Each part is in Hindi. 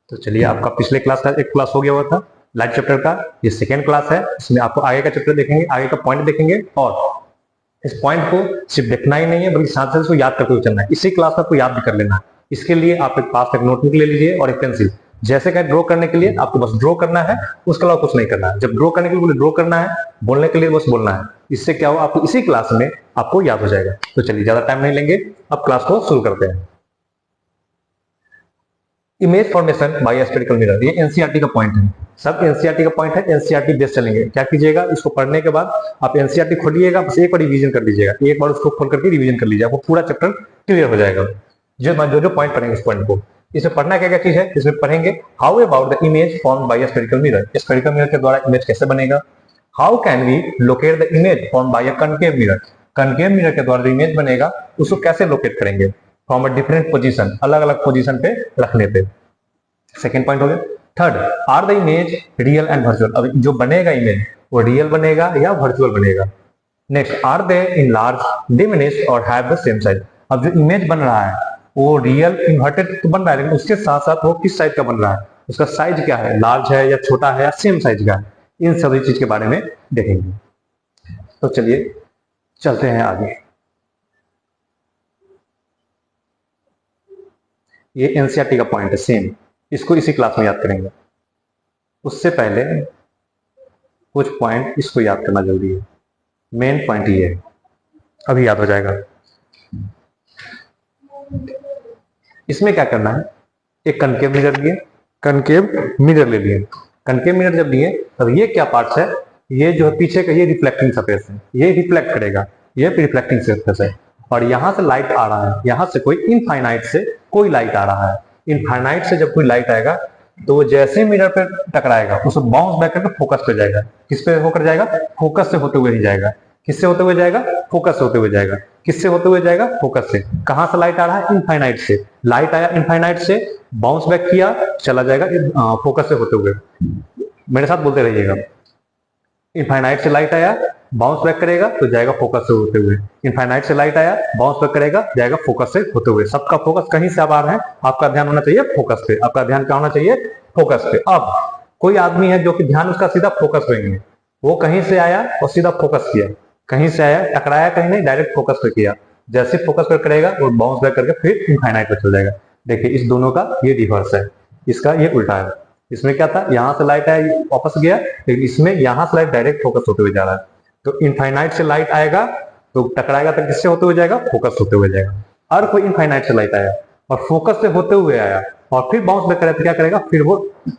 तो चलिए, आपका पिछले क्लास का एक क्लास हो गया हुआ था लाइट चैप्टर का, ये सेकेंड क्लास है। इसमें आपको आगे का चैप्टर देखेंगे, आगे का पॉइंट देखेंगे, और इस पॉइंट को सिर्फ देखना ही नहीं है बल्कि साथ साथ इसको याद करके भी चलना है। इसी क्लास में आपको याद भी कर लेना है। इसके लिए आप एक पास एक नोटबुक ले लीजिए और एक पेंसिल। जैसे कहें ड्रॉ करने के लिए आपको बस ड्रॉ करना है, उसके अलावा कुछ नहीं करना है। जब ड्रॉ करने के लिए बोले ड्रॉ करना है, बोलने के लिए बस बोलना है। इससे क्या हो, आपको इसी क्लास में आपको याद हो जाएगा। तो चलिए, ज्यादा टाइम नहीं लेंगे, अब क्लास को शुरू करते हैं। Image formation by spherical mirror, ये एनसीईआरटी का पॉइंट है। सब एनसीईआरटी का पॉइंट है, एनसीईआरटी बेस चलेंगे। क्या कीजिएगा, इसको पढ़ने के बाद आप एनसीईआरटी खोलिएगा, बस एक बार रिवीजन कर लीजिएगा, एक बार उसको खोल करके रिवीजन कर लीजिए, आपको पूरा चैप्टर क्लियर हो जाएगा। जो पॉइंट पढ़ेंगे उस पॉइंट को। इसमें पढ़ना क्या क्या चीज है, इसमें पढ़ेंगे how about the image form by spherical mirror, spherical mirror के द्वारा इमेज कैसे बनेगा। How can we locate the image form by a concave mirror, concave mirror के द्वारा जो इमेज बनेगा उसको कैसे लोकेट करेंगे, फ्रॉम अ डिफरेंट पोजीशन, अलग अलग पोजीशन पे रखने पे। सेकेंड पॉइंट हो गया। Third, are the image real and virtual, अब जो बनेगा इमेज वो रियल बनेगा या वर्चुअल बनेगा। Next, are they in large diminished और हैव द सेम साइज, अब जो इमेज बन रहा है वो रियल इन्वर्टेड तो बन रहा है, लेकिन उसके साथ साथ वो किस साइज का बन रहा है, उसका साइज क्या है, लार्ज है या छोटा है या सेम साइज का है, इन सभी चीज के बारे में देखेंगे। तो चलिए चलते हैं आगे। ये एनसीईआरटी का पॉइंट है सेम, इसको इसी क्लास में याद करेंगे। उससे पहले कुछ पॉइंट इसको याद करना जरूरी है। मेन पॉइंट ये है, अभी याद हो जाएगा। इसमें क्या करना है, एक कनकेव मिरर लिए, कनकेव मिरर ले लिए। कनकेव मिरर जब लिए तब ये क्या पार्ट्स है, ये जो है पीछे का ये रिफ्लेक्टिंग सरफेस है, ये रिफ्लेक्ट करेगा, ये रिफ्लेक्टिंग सरफेस है। और यहां से लाइट आ रहा है, यहां से कोई इनफाइनाइट से कोई लाइट आ रहा है। इनफाइनाइट से जब कोई लाइट आएगा तो वो जैसे मिरर पे टकराएगा उसको बाउंस बैक करके फोकस पे जाएगा। किस पे होकर जाएगा, फोकस से होते हुए ही जाएगा। किससे होते हुए जाएगा, फोकस से होते हुए जाएगा। किससे होते हुए जाएगा, फोकस से। कहां से लाइट आ रहा है, इनफाइनाइट से। लाइट आया इनफाइनाइट से, बाउंस बैक किया, चला जाएगा फोकस से होते हुए। मेरे साथ बोलते रहिएगा, इनफाइनाइट से लाइट आया, बाउंस बैक करेगा तो जाएगा फोकस से होते हुए। इनफाइनाइट से लाइट आया, बाउंस बैक करेगा, जाएगा फोकस से होते हुए। सबका फोकस कहीं से अब आ रहा है, आपका ध्यान होना चाहिए फोकस पे। आपका ध्यान क्या होना चाहिए, फोकस पे। अब कोई आदमी है जो कि ध्यान उसका सीधा फोकस पे ही है, वो कहीं से आया और सीधा फोकस किया, कहीं से आया टकराया, कहीं नहीं, डायरेक्ट फोकस पे किया। जैसे फोकस पे करेगा वो बाउंस बैक करके फिर इनफाइनाइट पे चल जाएगा। देखिए, इस दोनों का ये रिवर्स है, इसका ये उल्टा है। इसमें क्या था, यहां से लाइट आया वापस गया, लेकिन इसमें यहां से लाइट डायरेक्ट फोकस होते हुए जा रहा है। तो इनफाइनाइट से लाइट आएगा तो टकराएगा तो किससे होते हुए जाएगा, फोकस होते हुए जाएगा। और कोई इनफाइनाइट से लाइट आया और फोकस से होते हुए आया और फिर बाउंस बैक करेगा तो क्या करेगा, फिर वो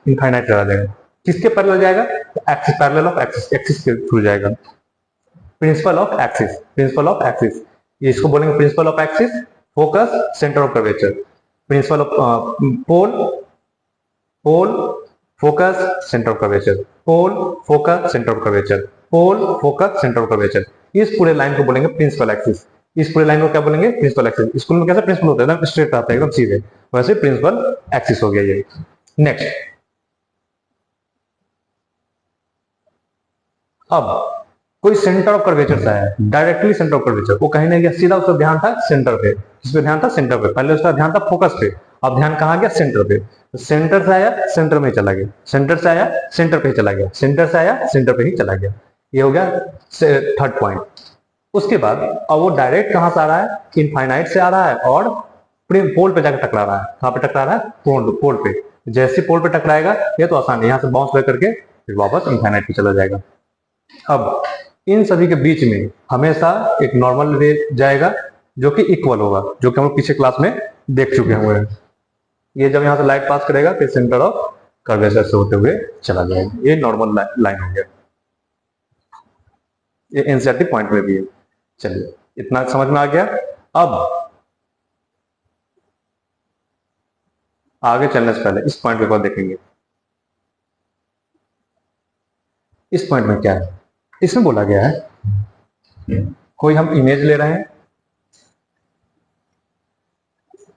इनफाइनाइट चला जाएगा। किसके पैरेलल जाएगा, तो axis, parallel of axis, axis के थ्रू जाएगा। Principal of axis, principal of axis, इसको बोलेंगे principal of axis, focus, centre of curvature. Principal of pole, pole, focus, centre of curvature, pole, focus, centre of curvature, pole, focus, centre of curvature. इस पूरे लाइन को बोलेंगे प्रिंसिपल एक्सिस। इस पूरे लाइन को क्या बोलेंगे, प्रिंसिपल एक्सिस। स्कूल में कैसे प्रिंसिपल होता है, एकदम स्ट्रेट आता है, एकदम सीधे, वैसे प्रिंसिपल एक्सिस हो गया ये। नेक्स्ट, अब कोई सेंटर ऑफ कर्वेचर से आया, डायरेक्टली सेंटर ऑफ कर्वेचर, वो कहीं नहीं गया, सीधा उसका ध्यान था सेंटर पे। किस पे ध्यान था, सेंटर पे। पहले उसका ध्यान था फोकस पे, अब ध्यान कहां गया, सेंटर पे। तो सेंटर से आया, सेंटर में चला गया, सेंटर से आया, सेंटर पे ही चला गया, सेंटर से आया, सेंटर पे ही चला गया। ये हो गया थर्ड पॉइंट। उसके बाद अब वो डायरेक्ट कहां से आ रहा है, इनफाइनाइट से आ रहा है और पोल पे जाकर टकरा रहा है। कहां पे टकरा रहा है, पोल पे। जैसे पोल पे टकराएगा ये तो आसान है, यहां से बाउंस बैक करके फिर वापस इनफाइनाइट पे चला जाएगा। अब इन सभी के बीच में हमेशा एक नॉर्मल रे जाएगा जो कि इक्वल होगा, जो कि हम लोग पीछे क्लास में देख चुके हुए हैं। ये जब यहां से लाइट पास करेगा फिर सेंटर ऑफ कर्वेचर से होते हुए चला जाएगा। ये नॉर्मल लाइन हो गया, ये एनसीईआरटी पॉइंट में भी है। चलिए, इतना समझ में आ गया। अब आगे चलने से पहले इस पॉइंट के बाद देखेंगे। इस पॉइंट में क्या है, इसमें बोला गया है कोई हम इमेज ले रहे हैं,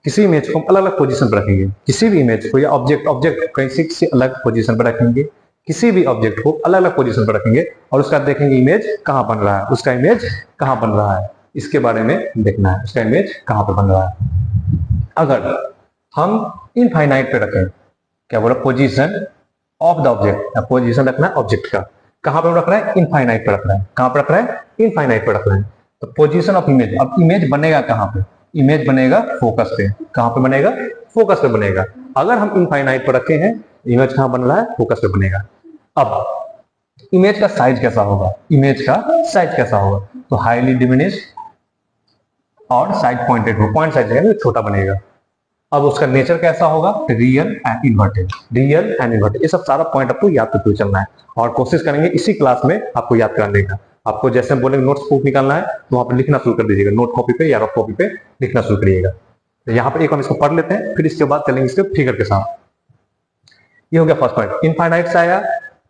किसी इमेज को अलग अलग पोजीशन पर रखेंगे, किसी भी इमेज को या ऑब्जेक्ट किसी अलग पोजीशन पर रखेंगे, किसी भी ऑब्जेक्ट को अलग अलग पोजीशन पर रखेंगे और उसका देखेंगे इमेज कहां बन रहा है, उसका इमेज कहां बन रहा है, इसके बारे में देखना है, उसका इमेज कहां पर बन रहा है। अगर हम इनफाइनाइट पे रखें क्या बोला, position of the object, position रखना है ऑब्जेक्ट का, कहां पे रख रहा है, इनफाइनाइट पे रख रहा है, कहां पे रख रहा है, इनफाइनाइट पे रख रहा है। तो पोजीशन ऑफ इमेज, अब इमेज बनेगा कहां पे, इमेज बनेगा फोकस पे, कहां पे बनेगा, फोकस पे बनेगा। अगर हम इनफाइनाइट पे रखे हैं, इमेज कहां बन रहा है, फोकस पे बनेगा। अब इमेज का साइज कैसा होगा, इमेज का साइज कैसा होगा, तो हाईली डिमिनिश और साइड पॉइंटेड हो, पॉइंट साइज है छोटा बनेगा। अब उसका नेचर कैसा होगा, real and inverted, real and inverted, ये सब सारा पॉइंट आपको याद करते चलना है और कोशिश करेंगे इसी क्लास में आपको याद कराने का। आपको जैसे हम बोलेंगे नोट्स प्रूफ निकालना है तो वहां पर लिखना शुरू कर दीजिएगा, नोट कॉपी पे या रफ कॉपी पे लिखना शुरू करिएगा। तो यहाँ पर एक हम इसको पढ़ लेते हैं, फिर इसके बाद चलेंगे इसके फिगर के साथ। ये हो गया फर्स्ट पॉइंट, इनफाइनाइट से आया,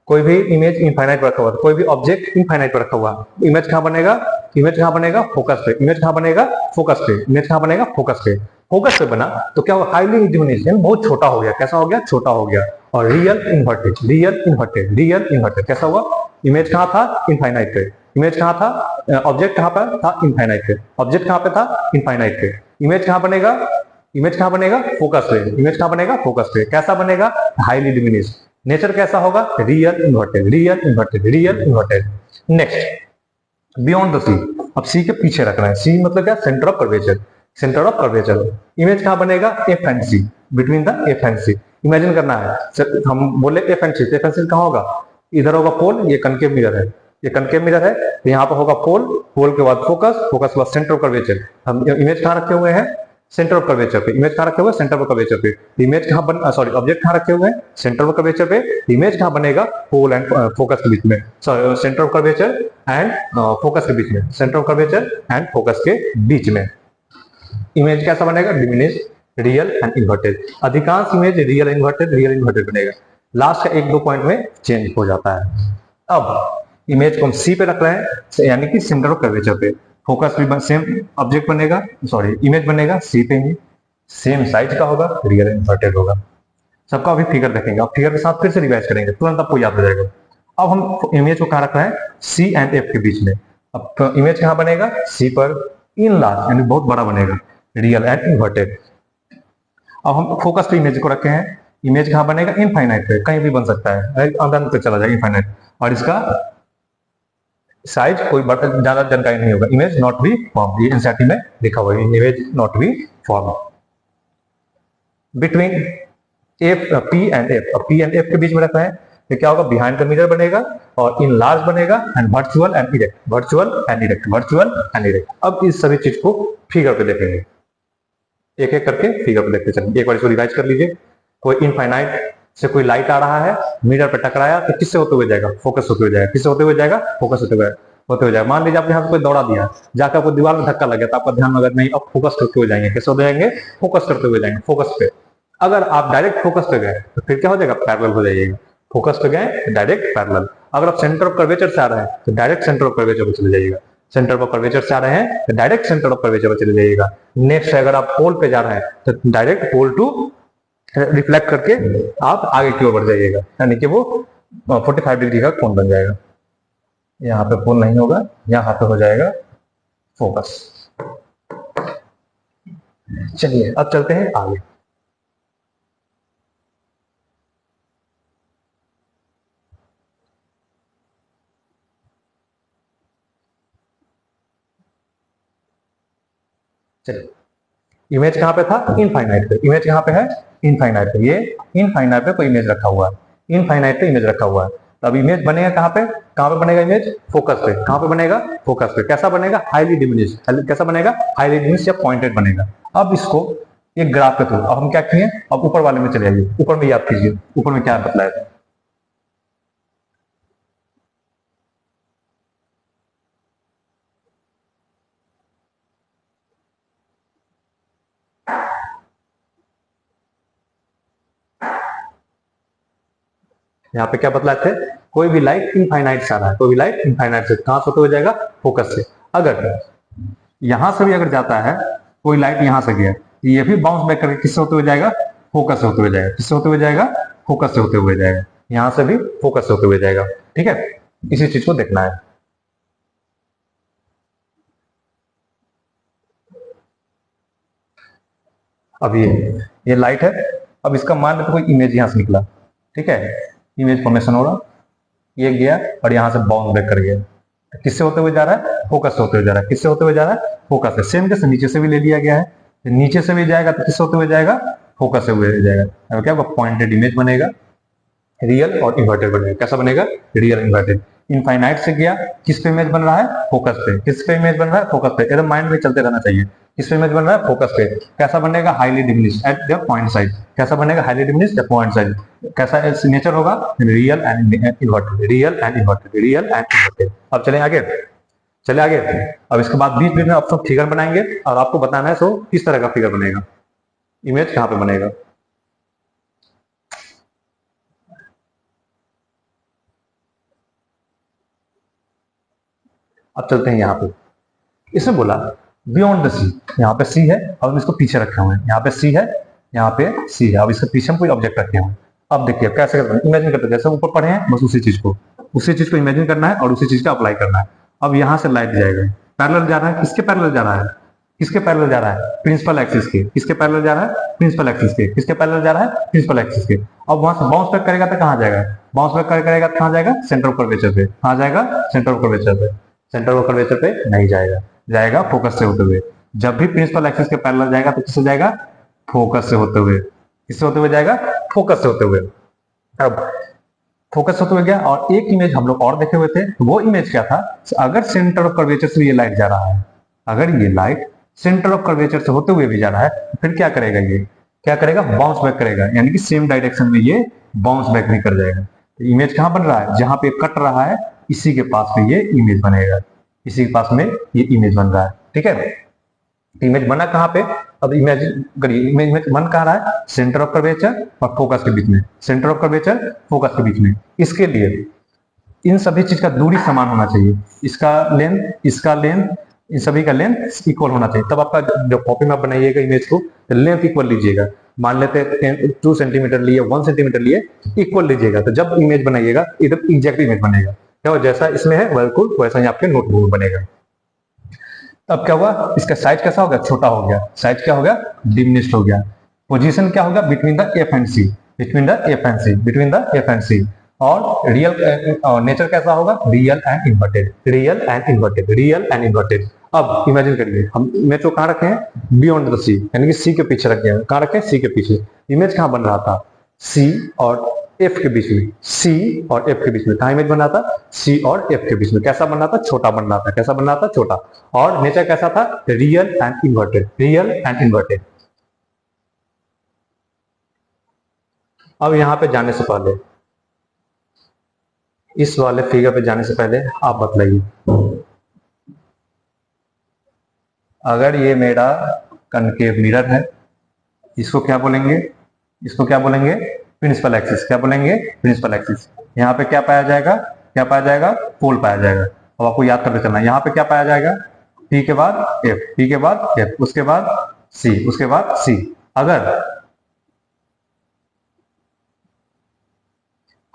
कोई भी इमेज इनफाइनाइट पर रखा हुआ, कोई भी ऑब्जेक्ट इनफाइनाइट पर रखा हुआ, इमेज कहां बनेगा, इमेज कहां बनेगा, फोकस पे, इमेज कहां बनेगा, फोकस पे, इमेज कहां बनेगा, फोकस पे। फोकस पे बना तो क्या हुआ, हाईली डिमिनिशन, बहुत छोटा हो गया, कैसा हो गया, छोटा हो गया। और real inverted, real inverted, real inverted कैसा हुआ, इमेज कहां था, इनफाइनाइट पे, इमेज कहां था, ऑब्जेक्ट कहां पर था, इनफाइनाइट पे, ऑब्जेक्ट कहां पे था, इनफाइनाइट पे, इमेज कहां बनेगा, इमेज कहां बनेगा, फोकस पे, इमेज कहां बनेगा, फोकस पे, कैसा बनेगा, हाईली डिमिनिश। नेचर कैसा होगा, real inverted, real inverted, real inverted. Next beyond the C, अब सी के पीछे रखना है, सी मतलब क्या, centre of curvature, centre of curvature. Image कहां बनेगा, F and C, between the F and C. Imagine करना है, हम बोले F and C, F and C कहां होगा, इधर होगा पोल, ये कनकेव मिरर है, ये कनकेव मिरर है, तो यहाँ पर होगा पोल, पोल के बाद फोकस, फोकस के बाद सेंटर ऑफ कर्वेचर। हम इमेज कहां रखे हुए हैं, सेंटर ऑफ कर्वेचर पे, इमेज कहां रखे हुए हैं, सेंटर ऑफ कर्वेचर पे, इमेज कहां बन, सॉरी ऑब्जेक्ट कहां रखे हुए हैं, सेंटर ऑफ कर्वेचर पे, इमेज कहां बनेगा, पोल एंड फोकस के बीच में, centre of curvature and focus के बीच में, centre of curvature and focus के बीच में। इमेज कैसा बनेगा, डिमिनिश, रियल एंड इन्वर्टेड। अधिकांश image real inverted, real inverted बनेगा, लास्ट का एक दो पॉइंट में चेंज हो जाता है। अब इमेज को हम सी पे रख रहे हैं, यानी कि सेंटर ऑफ कर्वेचर पे, फोकस भी सेम ऑब्जेक्ट बनेगा, सॉरी इमेज बनेगा सी पे ही, सेम साइज का होगा, रियल इन्वर्टेड होगा। सबका अभी फिगर देखेंगे, अब फिगर के साथ फिर से रिवाइज करेंगे, तुरंत आपको याद हो जाएगा। अब हम इमेज को कहां रख रहे हैं, सी एंड एफ के बीच में। अब तो इमेज कहां बनेगा, सी पर, इन लार्ज यानी बहुत बड़ा बनेगा, रियल एंड इन्वर्टेड। अब हम फोकस पे इमेज को रखे हैं, इमेज कहां बनेगा, इनफाइनाइट पे, कहीं भी बन सकता है, अंदर पे चला जाएगा इनफाइनाइट, और इसका साइज कोई ज्यादा जानकारी नहीं होगा, इमेज नॉट बी फॉर्म, ये एनसीईआरटी में लिखा हुआ है, image not be form. Between F, P and F, अब पी एंड एफ के बीच में रखना है, तो क्या होगा, बिहाइंड द मिरर बनेगा और इन लार्ज बनेगा and virtual and erect, virtual and erect, virtual and erect. अब इस सभी चीज को फिगर पे देखेंगे, एक एक करके फिगर पे देखते चलेंगे। एक बार इसको रिवाइज कर लीजिए, कोई इनफाइनाइट से कोई लाइट आ रहा है, मिरर पे टकराया तो किससे होते हुए जाएगा, फोकस होते हुए जाएगा, किससे होते हुए जाएगा, फोकस होते हुए जाएगा। मान लीजिए आपने यहाँ से कोई दौड़ा दिया, जाकर आपको दीवार में धक्का लग गया, तो आपका ध्यान अगर नहीं, अब फोकस करते हुए जाएंगे, कैसे हो जाएंगे, फोकस करते हुए जाएंगे, फोकस पे। अगर आप डायरेक्ट फोकस पे गए तो फिर क्या हो जाएगा, पैरेलल हो जाइएगा, फोकस पे गए डायरेक्ट पैरेलल। अगर आप सेंटर ऑफ कर्वेचर से आ रहे हैं तो डायरेक्ट सेंटर ऑफ कर्वेचर पे चले जाइएगा, सेंटर ऑफ कर्वेचर से आ रहे हैं तो डायरेक्ट सेंटर ऑफ कर्वेचर पे चले जाइएगा। नेक्स्ट अगर आप पोल पे जा रहे हैं तो डायरेक्ट पोल टू रिफ्लेक्ट करके आप आगे की ओर बढ़ जाइएगा, यानी कि वो 45 डिग्री का कोण बन जाएगा। यहाँ पे पोल नहीं होगा, यहाँ पे हो जाएगा फोकस। चलिए अब चलते हैं आगे। चलिए, इमेज कहां पे था, इनफाइनाइट पे, इमेज कहां पे है, इनफाइनाइट पे, ये इनफाइनाइट पे कोई इमेज रखा हुआ है, इनफाइनाइट पे इमेज रखा हुआ है। तो अब इमेज बनेगा कहां पे बनेगा इमेज, फोकस पे, कहां पे बनेगा, फोकस पे। कैसा बनेगा, हाईली डिमिनिश, कैसा बनेगा, हाईली डिमिनिश या पॉइंटेड बनेगा। अब इसको एक ग्राफ के थ्रू, अब हम क्या किए, अब ऊपर वाले में चले आइए, ऊपर में याद कीजिए, ऊपर में क्या बतलाया था, यहाँ पे क्या बतलाए थे, कोई भी लाइट इनफाइनाइट से आ रहा है, कोई भी लाइट इनफाइनाइट से कहां से होते हुए जाएगा, फोकस से। अगर यहां से भी अगर जाता है, कोई लाइट यहां से गया, ये भी बाउंस बैक करके किससे होते हुए जाएगा, फोकस से होते हुए जाएगा, किससे होते हुए जाएगा, फोकस से होते हुए जाएगा, यहां से भी फोकस से होते हुए जाएगा। ठीक है, इसी चीज को देखना है। अब ये लाइट है, अब इसका मान लेते कोई इमेज यहाँ से निकला, ठीक है, इमेज फॉर्मेशन हो रहा, ये गया और यहाँ से बाउंस बैक कर गया, किससे होते हुए जा रहा है, फोकस से होते हुए जा रहा है, किससे होते हुए जा रहा है, फोकस से। सेम कैसे नीचे से भी ले लिया गया है, नीचे से भी जाएगा तो किससे होते हुए जाएगा, फोकस से हुए जाएगा, अब क्या पॉइंटेड इमेज बनेगा, रियल और इन्वर्टेड बनेगा। कैसा बनेगा, रियल इन्वर्टेड। इनफाइनाइट से गया, किस पे इमेज बन रहा है, फोकस पे, किस पे इमेज बन रहा है, फोकस पे, एकदम माइंड में चलते रहना चाहिए, किस पे इमेज बन रहा है, फोकस पे। कैसा बनेगा, highly diminished at the point side, कैसा बनेगा, highly diminished at point side. कैसा नेचर होगा, real and inverted, real and inverted, real and inverted. अब चले आगे, चले आगे। अब इसके बाद बीच बीच में आप सब फिगर बनाएंगे और आपको बताना है सो किस तरह का फिगर बनेगा, इमेज कहां पे बनेगा। अब चलते हैं यहाँ पे, इसमें बोला बियॉन्ड द सी, यहाँ पे सी है और हम इसको पीछे रखे हुए हैं, यहाँ पे सी है, यहाँ पे सी है, अब इसके पीछे हम कोई ऑब्जेक्ट रखे हुए हैं। अब देखिए कैसे करते हैं, इमेजिन करते हैं जैसे ऊपर पढ़े हैं, बस उसी चीज को इमेजिन करना है और उसी चीज का अप्लाई करना है। अब यहाँ से लाइट जाएगा, पैरेलल जा रहा है, किसके पैरेलल जा रहा है, किसके पैरेलल जा रहा है, प्रिंसिपल एक्सिस के, किसके पैरेलल जा रहा है, प्रिंसिपल एक्सिस के, किसके पैरेलल जा रहा है, प्रिंसिपल एक्सिस के। अब वहां से बाउंस बैक करेगा तो कहां जाएगा, बाउंस बैक करेगा तो कहां जाएगा, सेंटर ऑफ कर्वेचर पे, कहां जाएगा, सेंटर ऑफ कर्वेचर पे, सेंटर ऑफ कर्वेचर पे नहीं जाएगा, जाएगा फोकस से होते हुए। जब भी प्रिंसिपल एक्सिस के पैरेलल जाएगा तो किससे जाएगा, फोकस से होते हुए, किससे होते हुए जाएगा, फोकस से होते हुए। अब फोकस होते हुए गया और एक इमेज हम लोग और देखे हुए थे, वो इमेज क्या था, अगर सेंटर ऑफ कर्वेचर से ये लाइट जा रहा है, अगर ये लाइट सेंटर ऑफ कर्वेचर से होते हुए भी जा रहा है तो फिर क्या करेगा, ये क्या करेगा, बाउंस बैक करेगा, यानी कि सेम डायरेक्शन में ये बाउंस बैक भी कर जाएगा। तो इमेज कहां बन रहा है, जहां पे कट रहा है इसी के पास में ये इमेज बनेगा, इसी के पास में ये इमेज बन रहा है, ठीक है। इमेज बना कहां पे, अब इमेजिन करिए, इमेज बन कहां रहा है, सेंटर ऑफ कर्वेचर और फोकस के बीच में, सेंटर ऑफ कर्वेचर फोकस के बीच में। इसके लिए इन सभी चीज का दूरी समान होना चाहिए, इसका लेंथ, इसका लेंथ, इन सभी का लेंथ इक्वल होना चाहिए, तब आपका जो कॉपी में आप बनाइएगा इमेज को तो लेंथ इक्वल लीजिएगा। मान लेते हैं 2 सेंटीमीटर लिए, 1 सेंटीमीटर लिए, इक्वल लीजिएगा, तो जब इमेज बनाइएगा एकदम एग्जैक्ट इमेज बनेगा। क्या जैसा इसमें है बिल्कुल वैसा ही आपके नोटबुक में बनेगा। अब क्या हुआ, इसका साइज कैसा हो गया, छोटा हो गया, साइज क्या हो गया, डिमिनिश्ड हो गया। पोजीशन क्या होगा, between the F and C, between the F and C, between the F and C. और रियल नेचर कैसा होगा, real and inverted, real and inverted, real and inverted. अब इमेजिन करिए, हम इमेज को कहाँ रखे हैं, बियॉन्ड द सी, यानी कि सी के पीछे रखे हैं, कहाँ रखे हैं, सी के पीछे। इमेज कहाँ बन रहा था, सी और एफ के बीच में, सी और एफ के बीच में, कहाँ इमेज बन रहा था, सी और एफ के बीच में। कैसा बन रहा था, छोटा बन रहा था, कैसा बन रहा था, छोटा। और नेचर कैसा था, real and inverted, real and inverted. अब यहां पे जाने से पहले, इस वाले फिगर पे जाने से पहले आप बतलाइए, अगर ये मेरा कनकेव मिरर है, इसको क्या बोलेंगे, इसको क्या बोलेंगे, प्रिंसिपल एक्सिस, क्या बोलेंगे, प्रिंसिपल एक्सिस। यहाँ पे क्या पाया जाएगा, क्या पाया जाएगा, पोल पाया जाएगा। अब आपको याद करते चलना, यहाँ पे क्या पाया जाएगा, पी के बाद एफ, पी के बाद एफ, उसके बाद सी, उसके बाद सी। अगर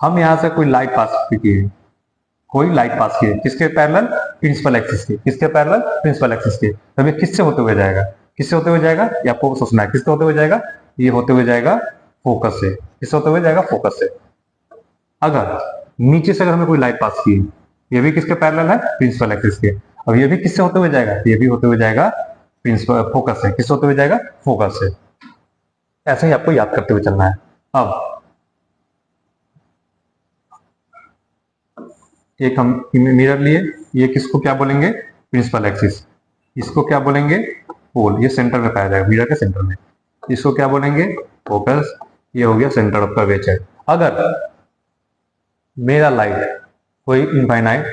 हम यहां से कोई लाइट पास किए, कोई लाइट पास किए, किसके पैरेलल, प्रिंसिपल एक्सिस के, किसके पैरेलल, प्रिंसिपल एक्सिस के, तब ये किससे होते हुए जाएगा, किससे होते हुए जाएगा, ये आपको सोचना है, किससे होते हुए जाएगा, ये होते हुए जाएगा फोकस से, किससे होते हुए जाएगा, फोकस से। अगर नीचे से अगर हमें कोई लाइट पास की, ये भी किसके पैरेलल है, प्रिंसिपल एक्सिस के। अब ये भी किससे होते हुए जाएगा, ये भी होते हुए जाएगा प्रिंसिपल, फोकस से, किससे होते हुए जाएगा, फोकस से। ऐसे ही आपको याद करते हुए चलना है। अब एक हम मिरर लिए, ये किसको क्या बोलेंगे, प्रिंसिपल एक्सिस, इसको क्या बोलेंगे, पोल, ये सेंटर में पाया जाएगा, मिरर के सेंटर में। इसको क्या बोलेंगे, फोकस, ये हो गया सेंटर ऑफ कर्वेचर। अगर मेरा लाइट कोई इनफाइनाइट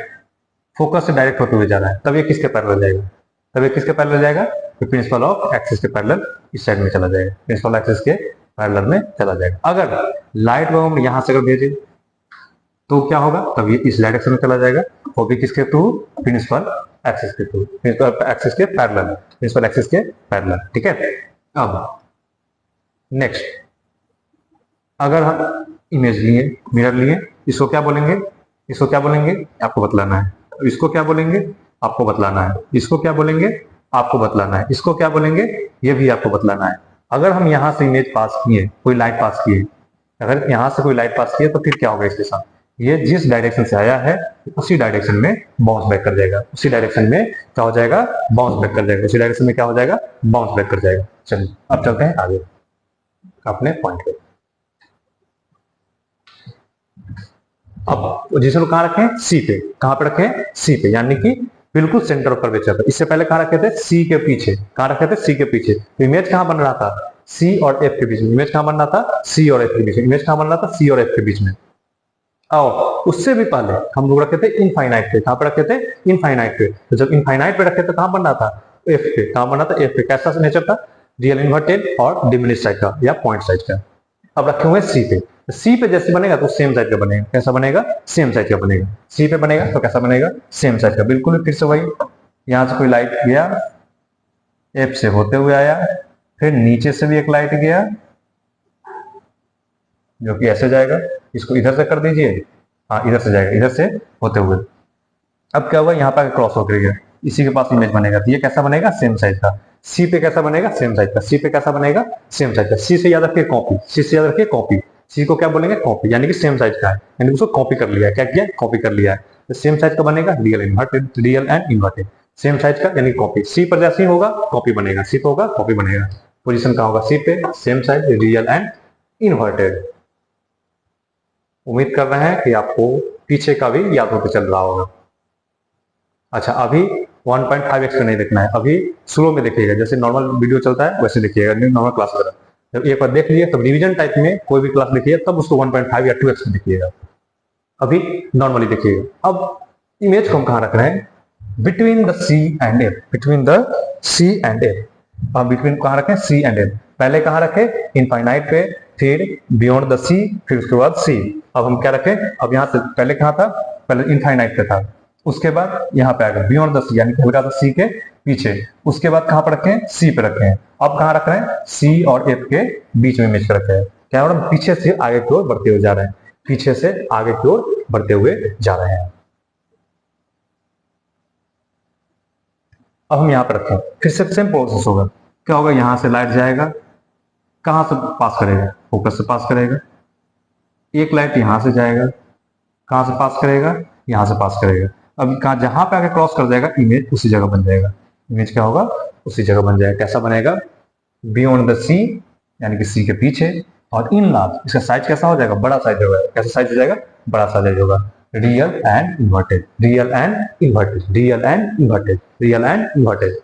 फोकस से डायरेक्ट होते हुए जा रहा है, तब ये किसके पैरेलल जाएगा, तब ये किसके पैरेलल जाएगा, तो प्रिंसिपल ऑफ एक्सिस के पैरेलल इस साइड में चला जाएगा, प्रिंसिपल एक्सिस के पैरेलल में चला जाएगा। अगर लाइट को हम यहां से अगर भेजें तो क्या होगा, तब ये इस डायरेक्शन में चला जाएगा, वो भी किसके थ्रू, प्रिंसिपल एक्सिस के थ्रू, प्रिंसिपल एक्सिस के पैरेलल, प्रिंसिपल एक्सिस के पैरेलल, ठीक है। अब नेक्स्ट, अगर हम इमेज लिए, मिरर लिए, इसको क्या बोलेंगे, इसको क्या बोलेंगे, आपको बतलाना है। इसको क्या बोलेंगे, आपको बतलाना है। इसको क्या बोलेंगे, आपको बतलाना है। इसको क्या बोलेंगे, ये भी आपको बतलाना है। अगर हम यहाँ से इमेज पास किए, कोई लाइट पास किए, अगर यहाँ से कोई लाइट पास किए तो फिर क्या होगा इसके साथ, ये जिस डायरेक्शन से आया है उसी डायरेक्शन में बाउंस बैक कर जाएगा, उसी डायरेक्शन में क्या हो जाएगा, बाउंस बैक कर जाएगा, उसी डायरेक्शन में क्या हो जाएगा, बाउंस बैक कर जाएगा। चलिए अब चलते हैं आगे अपने पॉइंट पे। अब पोजीशन कहाँ रखें, सी पे। कहाँ पे रखें, सी पे, यानी कि बिल्कुल सेंटर ऑफ कर्वेचर पे। इससे पहले कहाँ रखे थे, सी के पीछे। कहाँ रखे थे, सी के पीछे। तो इमेज कहाँ बन रहा था, सी और एफ के बीच में। इमेज कहाँ बन रहा था, सी और एफ के बीच में। इमेज कहाँ बन रहा था, सी और एफ के बीच में। आओ उससे भी पहले हम लोग रखे थे इनफाइनाइट पे। कहाँ पे रखे थे, इनफाइनाइट पे। तो जब इनफाइनाइट पे रखे थे कहाँ बन रहा था, एफ पे। कहाँ बन रहा था, एफ पे। कैसा नेचर था, रियल इन्वर्टेड और डिमिनिश साइज का या पॉइंट साइज का। अब रखे हुए सी पे। सी पे जैसे बनेगा तो सेम साइज का बनेगा। कैसा बनेगा, सेम साइज का बनेगा। सी पे बनेगा तो कैसा बनेगा, सेम साइज का। बिल्कुल फिर से वही, यहां से कोई लाइट गया, एफ से होते हुए आया, फिर नीचे से भी एक लाइट गया जो कि ऐसे जाएगा। इसको इधर से कर दीजिए, हाँ इधर से जाएगा, इधर से होते हुए। अब क्या हुआ, यहाँ पर क्रॉस होकर गया, इसी के पास इमेज बनेगा। तो ये कैसा बनेगा, सेम साइज का। सी पे कैसा बनेगा, सेम साइज का। सी पे कैसा बनेगा, सेम साइज का। सी से याद रखिए कॉपी, सी से याद रखिए कॉपी। सी को क्या बोलेंगे, कॉपी, यानी कि सेम साइज का है, यानी उसको कॉपी कर लिया है। क्या किया, कॉपी कर लिया है। तो सेम साइज का बनेगा, real inverted, real and inverted. Same size का यानी कॉपी। सी पर जैसे ही होगा कॉपी बनेगा, सी पे होगा कॉपी बनेगा। पोजीशन कहाँ होगा, सी पे, same size, real and inverted. उम्मीद कर रहे हैं कि आपको पीछे का भी याद होकर चल रहा होगा। अच्छा अभी 1.5x पे नहीं देखना है, अभी स्लो में देखिएगा, जैसे नॉर्मल वीडियो चलता है वैसे देखिएगा, नॉर्मल क्लास की तरह। जब एक बार देख लिए तब रिवीजन टाइप में कोई भी क्लास देखिए तब उसको 1.5 या 2x में देखिएगा। अभी नॉर्मली देखिएगा। अब इमेज को हम कहाँ रख रहे हैं, between the C and F, between the C and F. अब बिटवीन कहाँ रखें, सी एंड एफ। पहले कहाँ रखे, इनफाइनाइट पे, फिर बियॉन्ड द सी, फिर उसके बाद सी। अब हम क्या रखें, अब यहाँ से पहले कहाँ था, पहले इनफाइनाइट पे था, उसके बाद यहाँ पे आएगा बियॉन्ड द सी, यानी कि हल्का सा सी के पीछे। उसके बाद कहाँ पर रखें, सी पे रखे हैं। अब कहाँ रख रहे हैं, सी और एफ के बीच में इमेज रखे हैं। क्या हो रहा है, पीछे से आगे की ओर बढ़ते हुए जा रहे हैं, पीछे से आगे की ओर बढ़ते हुए जा रहे हैं। अब हम यहाँ पर रखें, फिर से सेम प्रोसेस होगा। क्या होगा, यहाँ से लाइट जाएगा, कहाँ से पास करेगा, फोकस से पास करेगा। एक लाइट यहाँ से जाएगा, कहाँ से पास करेगा, यहाँ से पास करेगा। अब कहाँ, जहां पे आके क्रॉस कर जाएगा इमेज उसी जगह बन जाएगा। इमेज क्या होगा, उसी जगह बन जाएगा। कैसा बनेगा, बियॉन्ड द सी, यानी कि सी के पीछे, और इन लार्ज, इसका साइज कैसा हो जाएगा, बड़ा साइज होगा। कैसा साइज हो जाएगा, बड़ा साइज होगा। Real and inverted, real and inverted, real and inverted, real and inverted.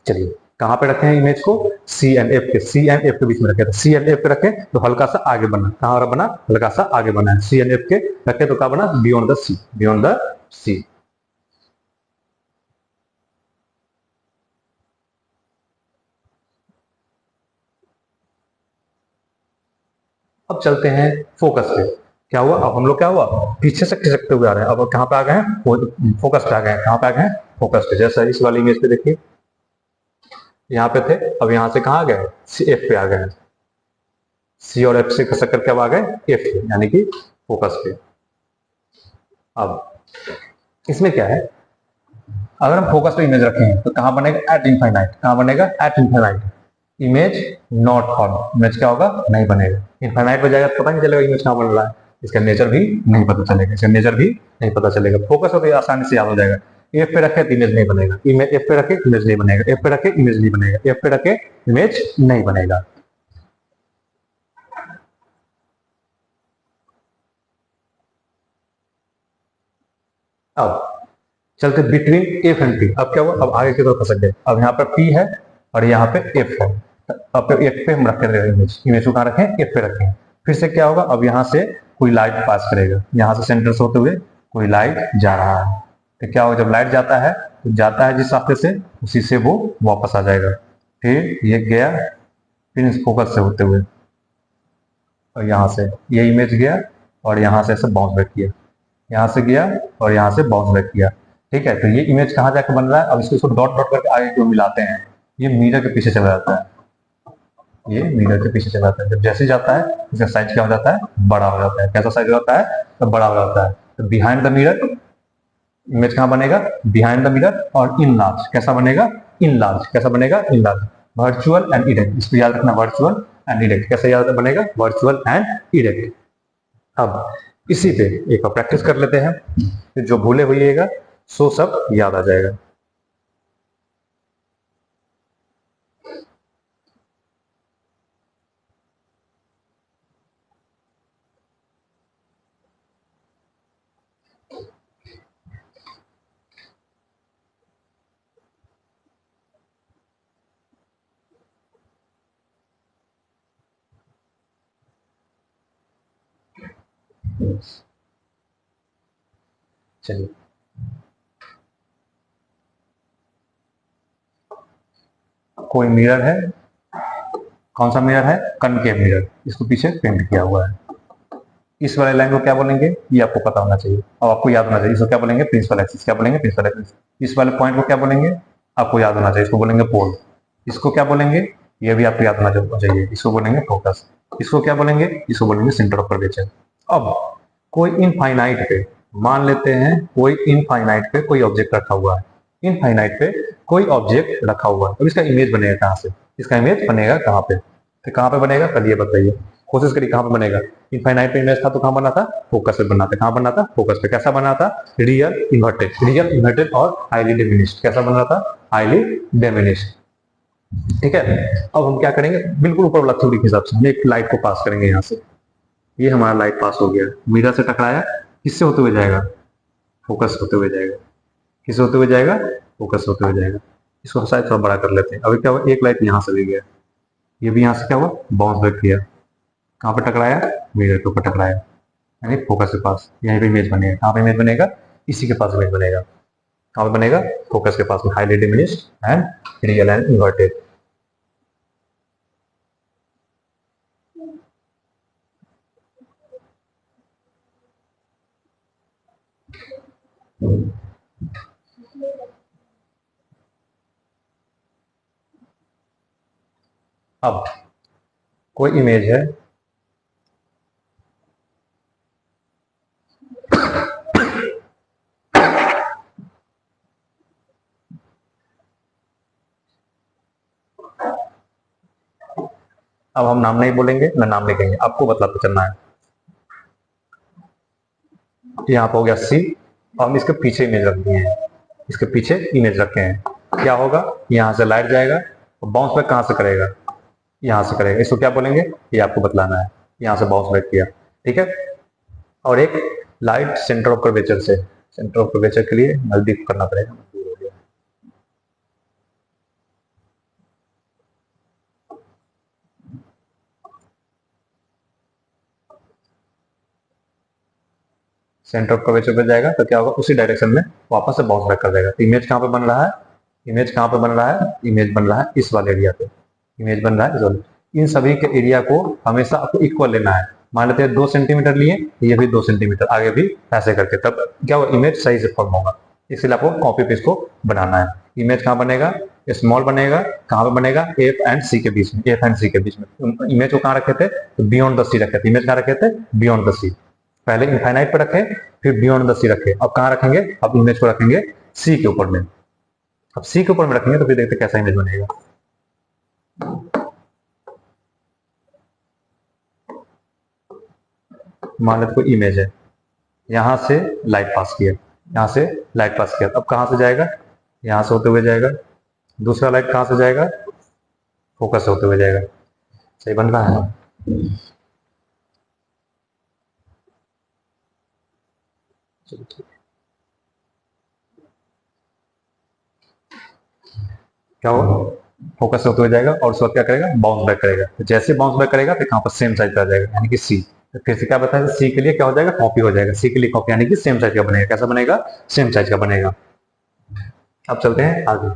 चलिए कहां पे रखे हैं इमेज को, सी एंड एफ के, सी एंड एफ के बीच में रखे। तो सी एंड एफ पे रखे तो हल्का सा आगे बना, कहां बना, हल्का सा आगे बना है। सी एंड एफ के रखे तो क्या बना, beyond the C, beyond the C. अब चलते हैं फोकस पे। क्या हुआ, अब हम लोग क्या हुआ, पीछे से खिसकते हुए आ रहे हैं, अब कहां पे आ गए हैं, फोकस पे आ गए हैं। कहां पे आ गए हैं, फोकस पे। जैसा इस वाली इमेज पे देखिए, यहाँ पे थे, अब यहाँ से कहाँ आ गए, सी एफ पे आ गए। सी और एफ से खसक करके अब आ गए एफ पे, यानी कि फोकस पे। अब इसमें क्या है, अगर हम फोकस पे इमेज रखें तो कहां बनेगा, एट इनफाइनाइट। कहां बनेगा, eight infinite. Image not form, image क्या होगा, नहीं बनेगा। इनफाइनाइट पे जाएगा तो पता नहीं चलेगा इमेज कहां बन रहा है, इसका नेचर भी नहीं पता चलेगा, इसका नेचर भी नहीं पता चलेगा। फोकस हो तो आसानी से याद हो जाएगा। एफ पे रखे तो इमेज नहीं बनेगा, इमेज एफ पे रखे इमेज नहीं बनेगा, एफ पे रखे इमेज नहीं बनेगा, एफ पे रखे इमेज नहीं बनेगा। अब चलते बिटवीन एफ एंड पी। अब क्या हुआ, अब आगे की तरफ खसक गए। अब यहाँ पे पी है और यहाँ पे एफ है। अब एफ पे हम रखे इमेज, इमेज को कहाँ रखें, एफ पे रखें। फिर से क्या होगा, अब यहाँ से कोई लाइट पास करेगा, यहाँ से सेंटर से होते हुए कोई लाइट जा रहा है। तो क्या होगा, जब लाइट जाता है तो जाता है जिस रास्ते से, उसी से वो वापस आ जाएगा। फिर ये गया, फिर इस फोकस से होते हुए और यहाँ से ये इमेज गया और यहाँ से ऐसे बाउंस बैक किया, यहाँ से गया और यहाँ से बाउंस बैक किया। ठीक है, तो ये इमेज कहाँ जाकर बन रहा है, अब इसको डॉट डॉट करके आगे क्यों मिलाते हैं, ये मिरर के पीछे चला जाता है, ये मिरर के पीछे चला जाता है। जब जैसे जाता है इसका साइज क्या हो जाता है, बड़ा हो जाता है। कैसा साइज हो जाता है, तो बड़ा हो जाता है। तो बिहाइंड द मिरर इमेज कहाँ बनेगा, बिहाइंड द मिरर और इन लार्ज। कैसा बनेगा, इन लार्ज। कैसा बनेगा, in large. Virtual and erect, इसको याद रखना, वर्चुअल एंड इरेक्ट। कैसे याद बनेगा? Virtual and erect. अब इसी पे एक बार प्रैक्टिस कर लेते हैं, फिर जो भूले हुईएगा सो सब याद आ जाएगा। चलिए, कोई मिरर है, कौन सा मिरर है? कनकेव मिरर, इसको पीछे पेंट किया हुआ है। इस वाले लाइन को क्या बोलेंगे? ये आपको पता होना चाहिए और आपको याद होना चाहिए। इसको क्या बोलेंगे? Principal axis. क्या बोलेंगे? Principal axis. इस वाले पॉइंट को क्या बोलेंगे? आपको याद होना चाहिए, इसको बोलेंगे पोल। इसको क्या बोलेंगे? ये भी आपको याद होना चाहिए, इसको बोलेंगे फोकस। इसको क्या बोलेंगे? इसको बोलेंगे सेंटर ऑफ कर्वेचर। अब कोई इनफाइनाइट पे, मान लेते हैं कोई इनफाइनाइट पे कोई ऑब्जेक्ट रखा हुआ है, इनफाइनाइट पे कोई ऑब्जेक्ट रखा हुआ है। अब इसका इमेज बनेगा कहाँ से? इसका इमेज बनेगा कहाँ पे? तो कहाँ पे बनेगा? चलिए बताइए, कोशिश करिए कहाँ पे बनेगा। इनफाइनाइट पे इमेज था तो कहाँ बना था? फोकस पे बना था। कहाँ बना था? फोकस पे। कैसा बना था? रियल इन्वर्टेड, रियल इन्वर्टेड और हाईली डिमिनिश्ड। कैसा बन रहा था? Highly diminished. ठीक है, अब हम क्या करेंगे? बिल्कुल ऊपर वाला थ्योरी के हिसाब से हम एक लाइट को पास करेंगे यहाँ से। ये हमारा लाइट पास हो गया, मिरर से टकराया, किससे होते हुए जाएगा? फोकस होते हुए जाएगा। किससे होते हुए जाएगा? फोकस होते हुए जाएगा। इसको शायद थोड़ा बड़ा कर लेते हैं। अभी क्या हुआ? एक लाइट यहाँ से भी गया, ये भी यहाँ से क्या हुआ? बाउंस बैक किया। कहाँ पे टकराया? मिरर के ऊपर टकराया, यानी फोकस के पास। यहीं पे इमेज बनेगा। कहाँ पे इमेज बनेगा? इसी के पास इमेज बनेगा। कहाँ पे बनेगा? फोकस के पास में, highly diminished and real and inverted. अब कोई इमेज है, अब हम नाम नहीं बोलेंगे ना नाम लिखेंगे, आपको बतलाते चलना है। यहाँ पे हो गया सी, और हम इसके पीछे इमेज रख दिए हैं, इसके पीछे इमेज रखे हैं। क्या होगा? यहाँ से लाइट जाएगा और बाउंस बैक कहाँ से करेगा? यहाँ से करेगा। इसको क्या बोलेंगे? ये आपको बतलाना है। यहाँ से बाउंस बैक किया, ठीक है। और एक लाइट सेंटर ऑफ कर्वेचर से, सेंटर ऑफ कर्वेचर के लिए नजदीक करना पड़ेगा। सेंटर ऑफ कर्वेचर पे जाएगा तो क्या होगा? उसी डायरेक्शन में वापस से बाउंस बैक कर देगा। तो इमेज कहाँ पे बन रहा है? इमेज कहाँ पे बन रहा है? इमेज बन रहा है इस वाले एरिया पे, इमेज बन रहा है इस वाले। इन सभी के एरिया को हमेशा आपको इक्वल लेना है। मान लेते हैं 2 सेंटीमीटर लिए, ये भी 2 सेंटीमीटर, आगे भी ऐसे करके, तब क्या होगा? इमेज सही से फॉर्म होगा। इसलिए आपको कॉपी पेस्ट को बनाना है। इमेज कहाँ बनेगा? स्मॉल बनेगा। कहाँ पे बनेगा? एफ एंड सी के बीच में, एफ एंड सी के बीच में। इमेज को कहाँ रखे थे? तो बियॉन्ड द सी रखे थे। इमेज कहाँ रखे थे? बियॉन्ड द सी। पहले इनफाइनाइट पे रखे, फिर बियॉन्ड द सी रखे। अब कहाँ रखेंगे? अब इमेज को रखेंगे सी के ऊपर में। अब सी के ऊपर में रखेंगे तो फिर देखते कैसा इमेज बनेगा। मान लेते कोई इमेज है, यहां से लाइट पास किया, यहां से लाइट पास किया, अब कहां से जाएगा? यहां से होते हुए जाएगा। दूसरा लाइट कहां से जाएगा? फोकस से होते हुए जाएगा। सही बन रहा है? क्या होगा? फोकस से होते हुए जाएगा और उसके बाद क्या करेगा? बाउंस बैक करेगा। तो जैसे बाउंस बैक करेगा तो कहां पर? सेम साइज पे आ जाएगा, यानी कि सी। तो फिर से क्या बताया? सी के लिए क्या हो जाएगा? कॉपी हो जाएगा। सी के लिए कॉपी, यानी कि सेम साइज का बनेगा। कैसा बनेगा? सेम साइज का बनेगा। अब चलते हैं आगे।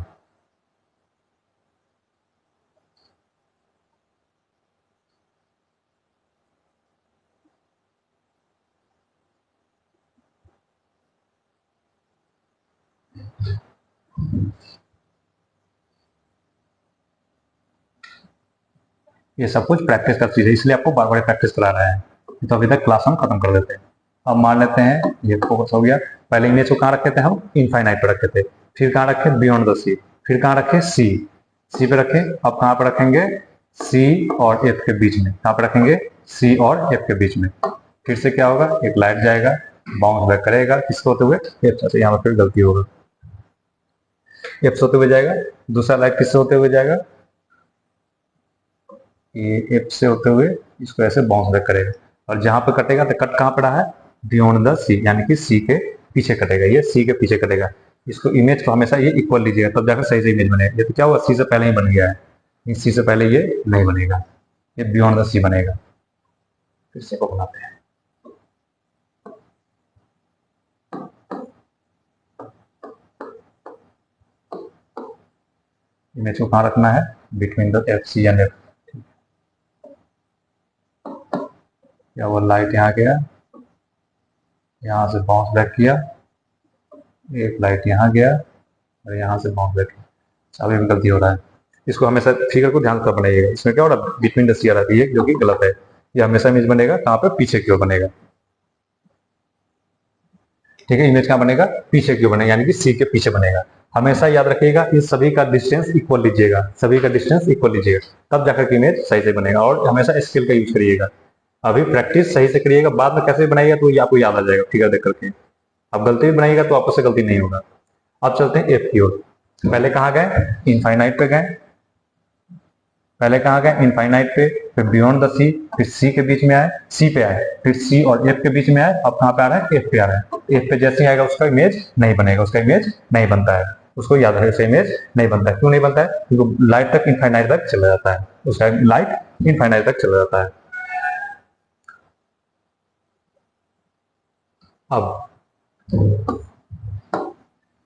ये सब कुछ प्रैक्टिस का चीज है, इसलिए आपको बार बार प्रैक्टिस करा रहा है। तो अभी तक क्लास हम खत्म कर देते हैं। अब मान लेते हैं ये फोकस हो गया। पहले इमेज को कहाँ रखे थे? हम इनफाइनाइट पर रखे थे। फिर कहाँ रखे? बियॉन्ड द सी। फिर कहाँ रखे? सी। सी पे रखें। अब कहाँ पे रखेंगे, सी और एफ के बीच में, कहाँ पे रखेंगे, सी और एफ के बीच में। फिर से क्या होगा, एक लाइट जाएगा, बाउंस बैक करेगा, किसको होते हुए, एफ से। यहाँ पर फिर गलती होगा, एफ से होते हुए जाएगा। दूसरा लाइट किससे होते हुए जाएगा, ये एफ से होते हुए इसको ऐसे बाउंस बैक करेगा, और जहां पे कटेगा तो कट कहाँ पड़ा है, बियॉन्ड द सी, यानी कि सी के पीछे कटेगा, ये सी के पीछे कटेगा। इसको इमेज को हमेशा ये इक्वल लीजिएगा, तब जाकर सही से इमेज बनेगा। ये तो क्या हुआ, सी से पहले ही बन गया है, सी से पहले ये नहीं बनेगा, ये बियॉन्ड द सी बनेगा। फिर से को बनाते हैं, इमेज को कहाँ रखना है, between the F C and F. क्या वो लाइट यहाँ गया, यहाँ से बाउंस बैक किया, एक लाइट यहाँ गया और यहाँ से बाउंस बैक किया। अभी गलती हो रहा है, इसको हमेशा फिगर को ध्यान से बनाइएगा। इसमें क्या हो रहा है, बिटवीन द सी आ रहा है, जो कि गलत है। ये हमेशा इमेज बनेगा कहाँ पे, पीछे की ओर बनेगा। ठीक है, इमेज कहाँ बनेगा, पीछे की ओर बनेगा, यानी कि सी के पीछे बनेगा। हमेशा याद रखिएगा, इस सभी का डिस्टेंस इक्वल लीजिएगा, सभी का डिस्टेंस इक्वल लीजिएगा, तब जाकर के इमेज सही से बनेगा। और हमेशा स्केल का यूज करिएगा, अभी प्रैक्टिस सही से करिएगा, बाद में कैसे बनाइएगा तो ये आपको याद आ जाएगा फिगर देख करके। अब गलती भी बनाइएगा तो आपसे गलती नहीं होगा। अब चलते हैं एफ की ओर। पहले कहाँ गए, इनफाइनाइट पे गए, पहले कहाँ गए, इनफाइनाइट पे, फिर बियॉन्ड द सी, फिर सी के बीच में आए, सी पे आए, फिर सी और एफ के बीच में आए। अब कहाँ पे आ रहा है, एफ पे आ रहा है। एफ पे जैसे ही आएगा उसका इमेज नहीं बनेगा, उसका इमेज नहीं बनता है, उसको याद रहे, उसका इमेज नहीं बनता है। क्यों नहीं बनता है, क्योंकि लाइट तक इनफाइनाइट तक चला जाता है, उसका लाइट इनफाइनाइट तक चला जाता है। अब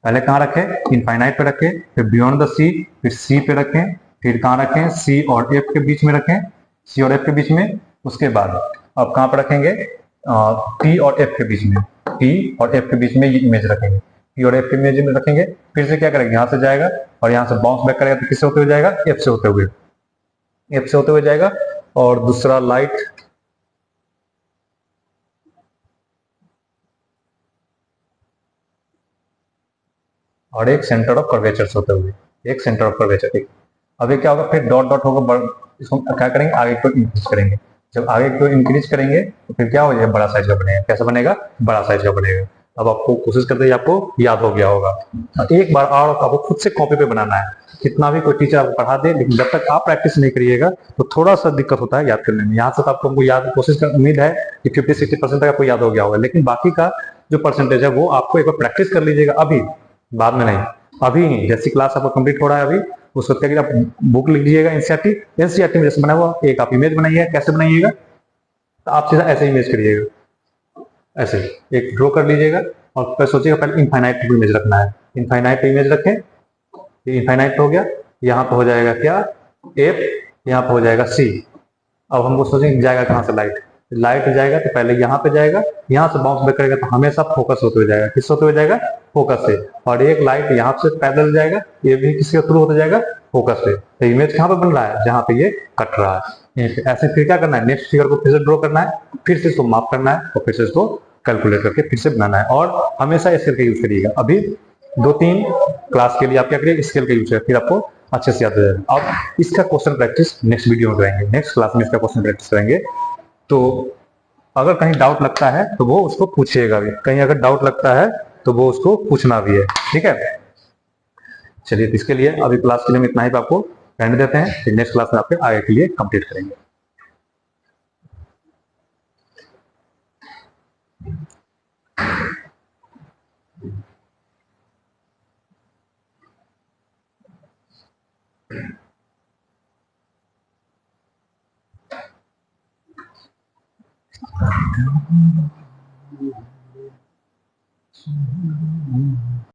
पहले कहाँ रखें, इनफाइनाइट पे रखें, फिर बियॉन्ड द सी, फिर सी पे रखें, फिर कहाँ रखें, सी और एफ के बीच में रखें, सी और एफ के बीच में। उसके बाद अब कहाँ पर रखेंगे, टी और एफ के बीच में, टी और एफ के बीच में ये इमेज रखेंगे, टी और एफ के इमेज में रखेंगे। फिर से क्या करेंगे, यहाँ से जाएगा और यहाँ से बाउंस बैक करेगा, तो किससे होते हुए जाएगा, एफ से होते हुए, एफ से होते हुए जाएगा। और दूसरा लाइट और एक सेंटर ऑफ कर्वेचर से होते हुए, एक सेंटर ऑफ कर्वेचर। ठीक, अभी क्या होगा, फिर डॉट डॉट होगा, इसको क्या करेंगे, आगे को इंक्रीज करेंगे। जब आगे को इंक्रीज करेंगे तो फिर क्या हो जाएगा, बड़ा साइज का बनेगा। कैसा बनेगा, बड़ा साइज का बनेगा। अब आपको कोशिश करते हैं, आपको याद हो गया होगा। एक बार और आपको खुद से कॉपी पे बनाना है, कितना भी कोई टीचर आपको पढ़ा दे, लेकिन जब तक आप प्रैक्टिस नहीं करिएगा तो थोड़ा सा दिक्कत होता है याद करने में। यहाँ से तो आपको याद, कोशिश कर, उम्मीद है कि 50-60% तक आपको याद हो गया होगा, लेकिन बाकी का जो परसेंटेज है वो आपको एक बार प्रैक्टिस कर लीजिएगा, अभी, बाद में नहीं, अभी नहीं। जैसी क्लास आपको कंप्लीट हो रहा है अभी, उसको क्या आप बुक लिख लीजिएगा, एनसीईआरटी, एनसीईआरटी में जैसे बना हुआ एक आप इमेज बनाइएगा। कैसे बनाइएगा, तो आप सीधा ऐसे इमेज करिएगा, ऐसे एक ड्रॉ कर लीजिएगा, और फिर सोचिएगा पहले इनफाइनाइट पे इमेज रखना है, इनफाइनाइट पे इमेज रखें, ये इनफाइनाइट हो गया। यहाँ पे हो जाएगा क्या, एफ, यहाँ पे हो जाएगा सी। अब हमको सोचेंगे जाएगा कहाँ से लाइट, लाइट जाएगा तो पहले यहाँ पे जाएगा, यहाँ से बाउंस बैक करेगा तो हमेशा फोकस होते हुए जाएगा, किस होते हुए जाएगा, फोकस से। और एक लाइट यहाँ से पैदल जाएगा, ये भी किसके थ्रू होते जाएगा, फोकस से। तो इमेज कहाँ पे बन रहा है, जहाँ पे ये कट रहा है। ऐसे फिर क्या करना है, नेक्स्ट फिगर को फिर से ड्रॉ करना है, फिर से इसको माप करना है, और फिर से इसको कैलकुलेट करके फिर से बनाना है। और हमेशा स्केल का यूज करिएगा। अभी 2-3 क्लास के लिए आप क्या करिए, स्केल का यूज करिए, फिर आपको अच्छे से याद हो जाएगा। अब इसका क्वेश्चन प्रैक्टिस नेक्स्ट वीडियो में करेंगे, नेक्स्ट क्लास में इसका क्वेश्चन प्रैक्टिस करेंगे। तो अगर कहीं डाउट लगता है तो वो उसको पूछिएगा भी, कहीं अगर डाउट लगता है तो वो उसको पूछना भी है, ठीक है। चलिए, इसके लिए अभी क्लास के लिए हम इतना ही आपको रहने देते हैं, फिर नेक्स्ट क्लास में आपके आगे के लिए कंप्लीट करेंगे।